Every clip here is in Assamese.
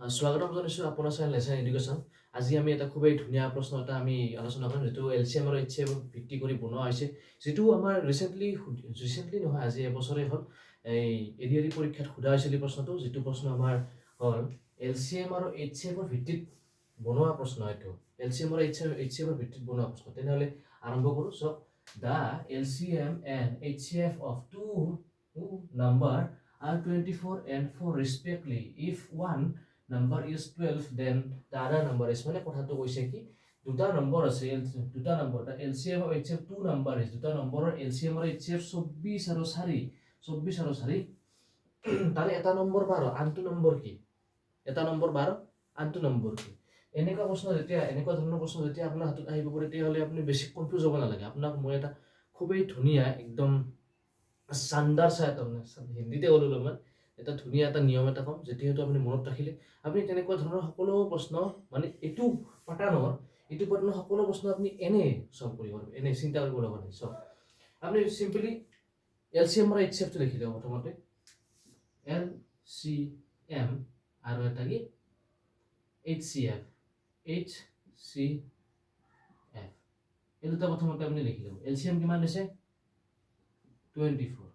স্বাগতম জনাইছোঁ আপোনাৰ চেনেল লেচন এডুকেশ্যন। আজি আমি এটা খুবেই ধুনীয়া প্ৰশ্ন এটা আমি আলোচনা কৰিম, যিটো LCM আৰু HCF ভিত্তি কৰি বনোৱা হৈছে, যিটো আমাৰ ৰিচেণ্টলি নহয়, আজি এবছৰেই হ'ল এই এডিআৰই পৰীক্ষাত সোধা হৈছিল এই প্ৰশ্নটো, যিটো প্ৰশ্ন আমাৰ হ'ল LCM আৰু HCF ভিত্তিত বনোৱা প্ৰশ্ন। এইটো LCM আৰু HCF ভিত্তিত বনোৱা প্ৰশ্ন। তেনেহ'লে আৰম্ভ কৰোঁ। চাওক, the LCM and HCF of two number are 24 and 4 respectively. If one number is 12, then the other number is, মানে কথাটো কৈছে কি দুটা নম্বৰ আছে, দুটা নম্বৰ, the LCM আৰু HCF two number is, দুটা নম্বৰৰ LCM আৰু HCF 24 আৰু 4, তাৰে এটা নম্বৰ 12, আনটো নম্বৰ কি? এটা নম্বৰ 12, আনটো নম্বৰ কি? এনেকুৱা ধৰণৰ প্ৰশ্ন যেতিয়া আপোনাৰ হাতত আহিব পাৰে, তেতিয়াহ'লে আপুনি বেছি কনফিউজ হ'ব নালাগে। আপোনাক মই এটা খুবেই ধুনীয়া একদম চাণ্ডাৰ হিন্দীতে ক'লো মই এটা ধুনীয়া এটা নিয়ম এটা ক'ম, যিহেতু আপুনি মনত ৰাখিলে আপুনি তেনেকুৱা ধৰণৰ সকলো প্ৰশ্ন, মানে এইটো পাটাৰ্ণৰ সকলো প্ৰশ্ন আপুনি এনে সলভ কৰিব পাৰিব, এনে চিন্তা কৰিব লগা নাই। চব আপুনি চিম্পলি LCM আৰু HCFটো লিখি দিব। প্ৰথমতে LCM আৰু এটা কি HCF এই দুটা প্ৰথমতে আপুনি লিখি ল'ব। LCM কিমান দিছে? 24,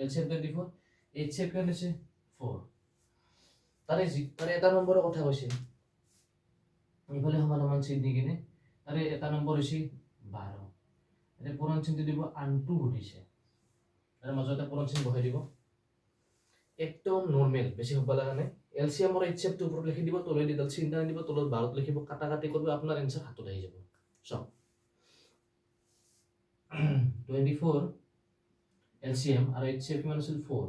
LCM 24, HCF কিমান দিছে? 4। তাৰে এটা নম্বৰৰ কথা কৈছে, এইফালে সমান চিন দি কিনে তাৰে এটা নম্বৰ হৈছে 12, এতিয়া পূৰণ চিনটো দিব, আনটো সুধিছে, তাৰে মাজত এটা পূৰণ চিন বহাই দিব। একদম নৰ্মেল, বেছি হ'ব লগা নাই। LCM আৰু HCFটো ওপৰত লিখি দিব, তলত এডাল চিন দিব, তলত 12 লিখিব, কাটি কৰিব, আপোনাৰ এনসাৰ হাতত আহি যাব। চাওক, 24 LCM আৰু HCF কিমান আছিল? 4।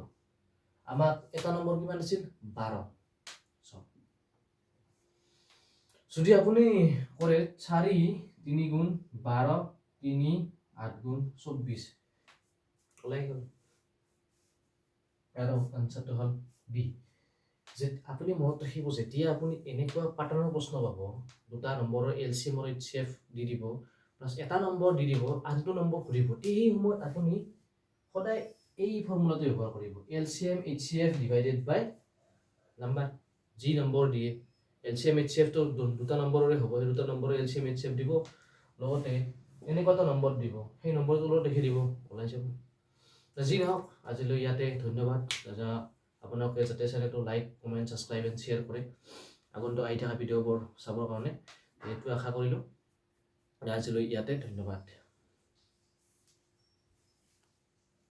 আমাক এটা নম্বৰ কিমান আছিল? 12। যদি আপুনি কৰে 4 3 গুণ 12 3 8 গুণ 24 ওলাই গ'ল, আৰু আনসাৰটো হ'ল বি। যে আপুনি মনত ৰাখিব, যেতিয়া আপুনি এনেকুৱা পাটাৰ্ণৰ প্ৰশ্ন পাব, দুটা নম্বৰৰ LCM আৰু HCF দি দিব, প্লাছ এটা নম্বৰ দি দিব, আনটো নম্বৰ ঘূৰিব, এই সময়ত আপুনি সদায় এই ফৰ্মুলাটো ব্যৱহাৰ কৰিব, LCM HCF ডিভাইডেড বাই নাম্বাৰ। যি নম্বৰ দিয়ে LCM HCFটো দুটা নম্বৰৰে হ'ব, সেই দুটা নম্বৰৰ LCM HCF দিব, লগতে এনেকুৱা এটা নম্বৰ দিব, সেই নম্বৰটো লগত লিখি দিব, ওলাই যাব। যি নহওক, আজিলৈ ইয়াতে ধন্যবাদ। আপোনালোকে যাতে চেনেলটো like, comment, subscribe and share কৰে, আগন্তুক আহি থকা ভিডিঅ'বোৰ চাবৰ কাৰণে, এইটো আশা কৰিলোঁ। আজিলৈ ইয়াতে ধন্যবাদ।